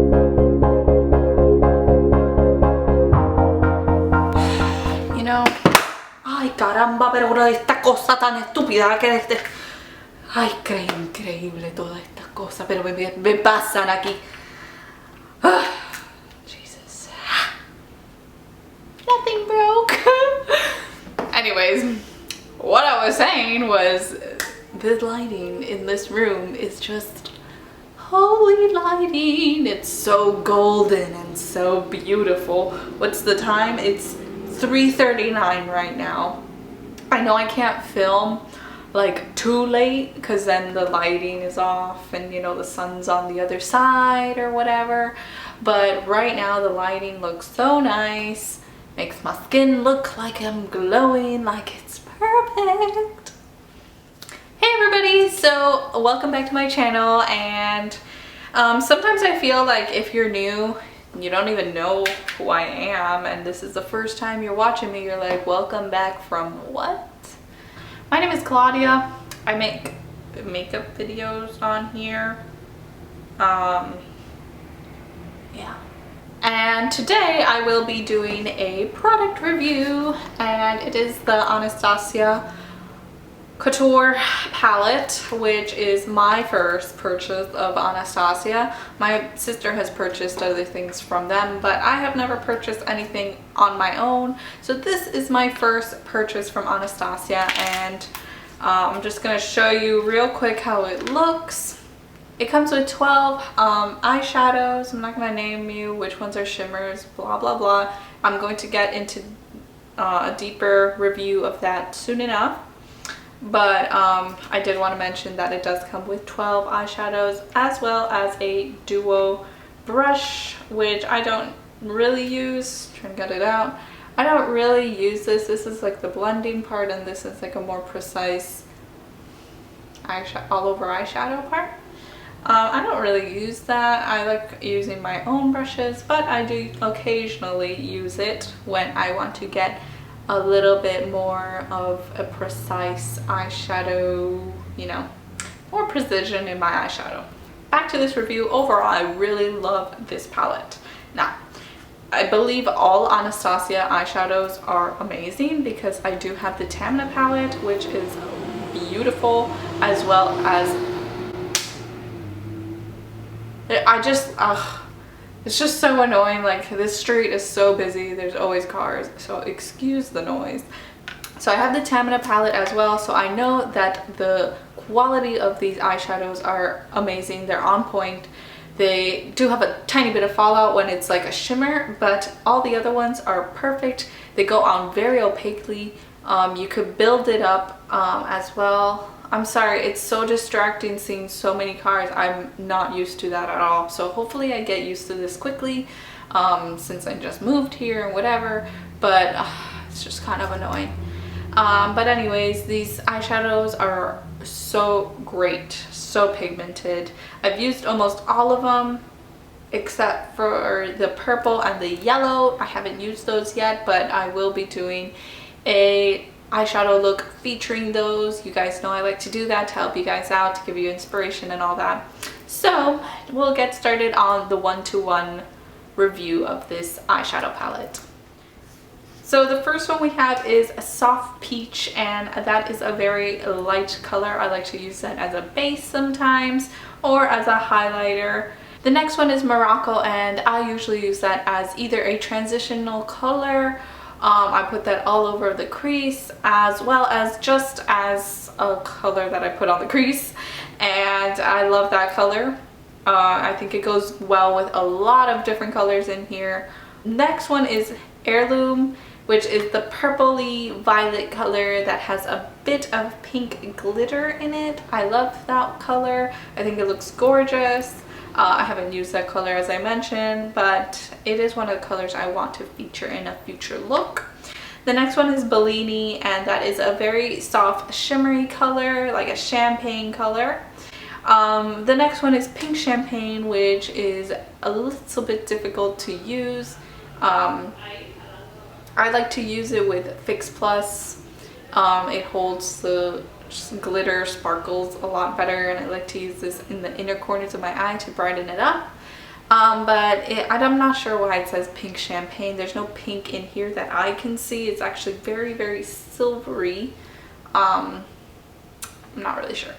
You know, ay caramba, pero ahora esta cosa tan estúpida que este... Ay, qué increíble todas estas cosas, pero me pasan aquí. Jesus. Nothing broke. Anyways, what I was saying was the lighting in this room is just holy lighting. It's so golden and so beautiful. What's the time? It's 3:39 right now. I know I can't film like too late because then the lighting is off and you know the sun's on the other side or whatever, but right now the lighting looks so nice, makes my skin look like I'm glowing, like it's perfect. Hey everybody, so welcome back to my channel. And sometimes I feel like if you're new, you don't even know who I am, and this is the first time you're watching me, you're like, welcome back from what? My name is Claudia. I make makeup videos on here. Yeah. And today I will be doing a product review, and it is the Anastasia Couture palette, which is my first purchase of Anastasia. My sister has purchased other things from them, but I have never purchased anything on my own. So this is my first purchase from Anastasia, and I'm just going to show you real quick how it looks. It comes with 12 eyeshadows. I'm not going to name you which ones are shimmers, blah blah blah. I'm going to get into a deeper review of that soon enough. But I did want to mention that it does come with 12 eyeshadows as well as a duo brush, which I don't really use. Trying to get it out. I don't really use this. This is like the blending part, and this is like a more precise all over eyeshadow part. I don't really use that. I like using my own brushes, but I do occasionally use it when I want to get a little bit more of a precise eyeshadow, you know, more precision in my eyeshadow. Back to this review. Overall, I really love this palette. Now, I believe all Anastasia eyeshadows are amazing because I do have the Tamina palette, which is beautiful, as well as it's just so annoying. Like, this street is so busy, there's always cars, so excuse the noise. So I have the Tamina palette as well, so I know that the quality of these eyeshadows are amazing. They're on point. They do have a tiny bit of fallout when it's like a shimmer, but all the other ones are perfect. They go on very opaquely. You could build it up as well. I'm sorry, it's so distracting seeing so many cars. I'm not used to that at all. So hopefully I get used to this quickly since I just moved here and whatever. But it's just kind of annoying. But anyways, these eyeshadows are so great, so pigmented. I've used almost all of them except for the purple and the yellow. I haven't used those yet, but I will be doing a eyeshadow look featuring those. You guys know I like to do that to help you guys out, to give you inspiration and all that. So we'll get started on the one-to-one review of this eyeshadow palette. So the first one we have is a soft peach, and that is a very light color. I like to use that as a base sometimes or as a highlighter. The next one is Morocco, and I usually use that as either a transitional color. I put that all over the crease, as well as just as a color that I put on the crease, and I love that color. I think it goes well with a lot of different colors in here. Next one is Heirloom, which is the purpley violet color that has a bit of pink glitter in it. I love that color. I think it looks gorgeous. I haven't used that color as I mentioned, but it is one of the colors I want to feature in a future look. The next one is Bellini, and that is a very soft shimmery color, like a champagne color. The next one is Pink Champagne, which is a little bit difficult to use. I like to use it with Fix Plus. It holds the glitter sparkles a lot better, and I like to use this in the inner corners of my eye to brighten it up. I'm not sure why it says pink champagne. There's no pink in here that I can see. It's actually very, very silvery. I'm not really sure.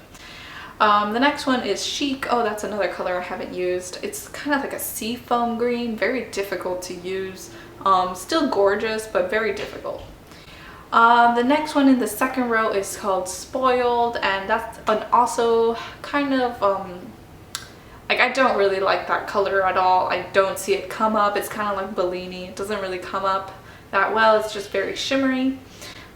The next one is Chic. Oh, that's another color I haven't used. It's kind of like a seafoam green, very difficult to use. Still gorgeous, but very difficult. The next one in the second row is called Spoiled, and that's also kind of like, I don't really like that color at all. I don't see it come up. It's kind of like Bellini. It doesn't really come up that well. It's just very shimmery.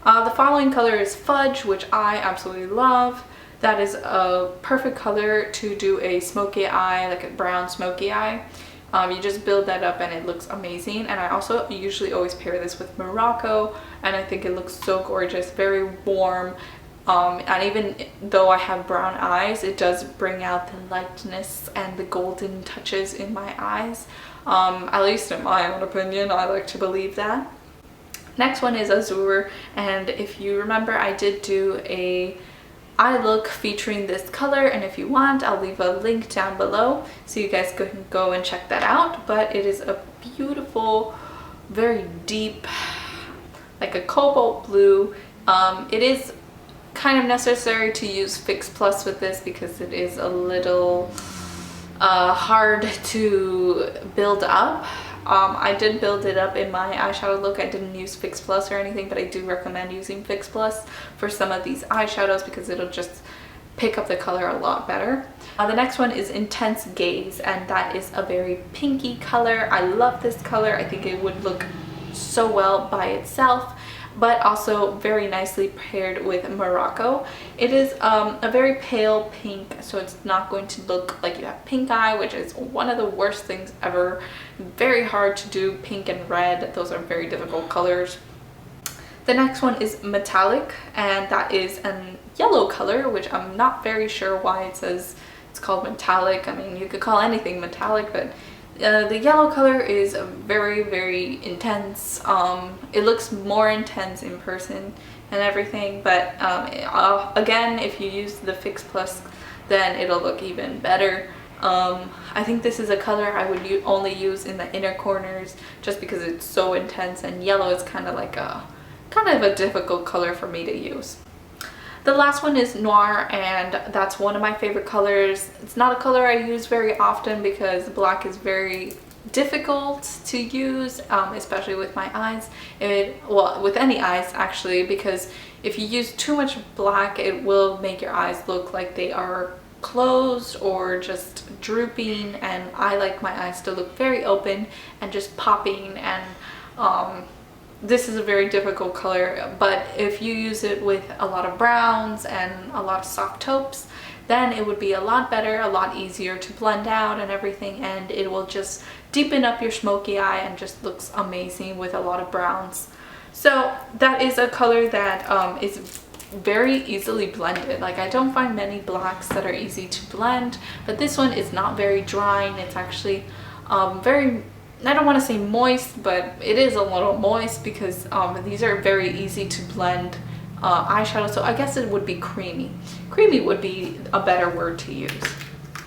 The following color is Fudge, which I absolutely love. That is a perfect color to do a smoky eye, like a brown smoky eye. You just build that up and it looks amazing. And I also usually always pair this with Morocco, and I think it looks so gorgeous, very warm. And even though I have brown eyes, it does bring out the lightness and the golden touches in my eyes. At least in my own opinion, I like to believe that. Next one is Azure, and if you remember, I did do a eye look featuring this color, and if you want, I'll leave a link down below so you guys can go and check that out. But it is a beautiful, very deep, like a cobalt blue. It is kind of necessary to use Fix Plus with this because it is a little hard to build up. I did build it up in my eyeshadow look. I didn't use Fix Plus or anything, but I do recommend using Fix Plus for some of these eyeshadows because it'll just pick up the color a lot better. The next one is Intense Gaze, and that is a very pinky color. I love this color. I think it would look so well by itself, but also very nicely paired with Morocco. It is a very pale pink, so it's not going to look like you have pink eye, which is one of the worst things ever. Very hard to do pink and red. Those are very difficult colors. The next one is Metallic, and that is a yellow color, which I'm not very sure why it says it's called metallic. I mean, you could call anything metallic, but the yellow color is very, very intense. It looks more intense in person and everything, but again, if you use the Fix Plus, then it'll look even better. I think this is a color I would only use in the inner corners just because it's so intense, and yellow is kind of a difficult color for me to use. The last one is Noir, and that's one of my favorite colors. It's not a color I use very often because black is very difficult to use, especially with my eyes. Well, with any eyes actually, because if you use too much black, it will make your eyes look like they are closed or just drooping, and I like my eyes to look very open and just popping, and this is a very difficult color. But if you use it with a lot of browns and a lot of soft taupes, then it would be a lot better, a lot easier to blend out and everything, and it will just deepen up your smoky eye and just looks amazing with a lot of browns. So that is a color that is very easily blended. Like, I don't find many blacks that are easy to blend, but this one is not very drying. It's actually very, I don't want to say moist, but it is a little moist because these are very easy to blend eyeshadow, so I guess it would be creamy. Creamy would be a better word to use.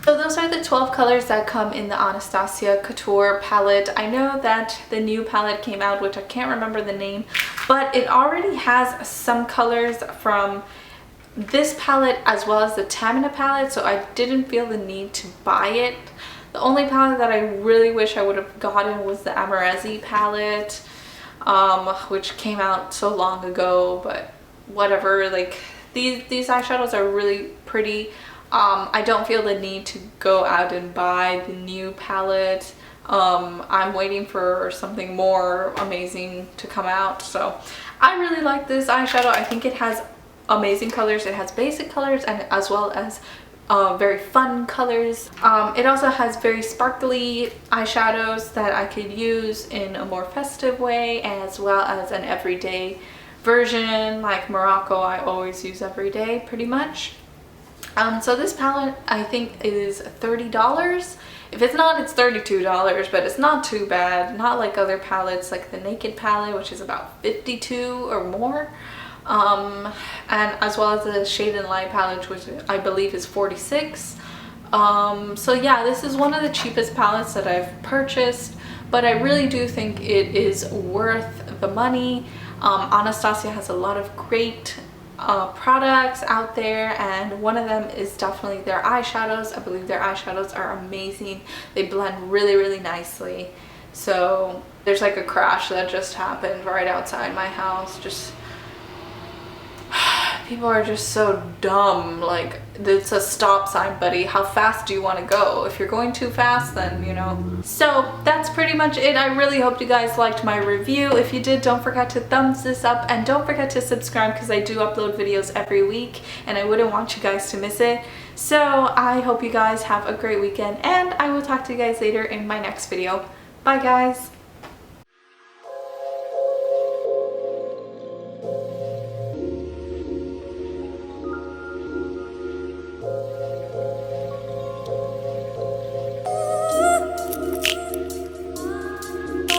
So those are the 12 colors that come in the Anastasia Couture palette. I know that the new palette came out, which I can't remember the name, but it already has some colors from this palette as well as the Tamina palette, so I didn't feel the need to buy it. The only palette that I really wish I would have gotten was the Amarezzi palette, which came out so long ago, but whatever. Like, these eyeshadows are really pretty. I don't feel the need to go out and buy the new palette. I'm waiting for something more amazing to come out. So I really like this eyeshadow. I think it has amazing colors. It has basic colors and as well as very fun colors. It also has very sparkly eyeshadows that I could use in a more festive way, as well as an everyday version. Like Morocco, I always use every day pretty much. So this palette I think is $30. If it's not, it's $32, but it's not too bad. Not like other palettes like the Naked palette, which is about $52 or more. And as well as the Shade and Light palette, which I believe is $46. So yeah, this is one of the cheapest palettes that I've purchased, but I really do think it is worth the money. Anastasia has a lot of great products out there, and one of them is definitely their eyeshadows. I believe their eyeshadows are amazing. They blend really, really nicely. So there's like a crash that just happened right outside my house. Just people are just so dumb. Like, it's a stop sign, buddy. How fast do you want to go? If you're going too fast, then, you know. So that's pretty much it. I really hope you guys liked my review. If you did, don't forget to thumbs this up, and don't forget to subscribe, because I do upload videos every week and I wouldn't want you guys to miss it. So I hope you guys have a great weekend, and I will talk to you guys later in my next video. Bye guys.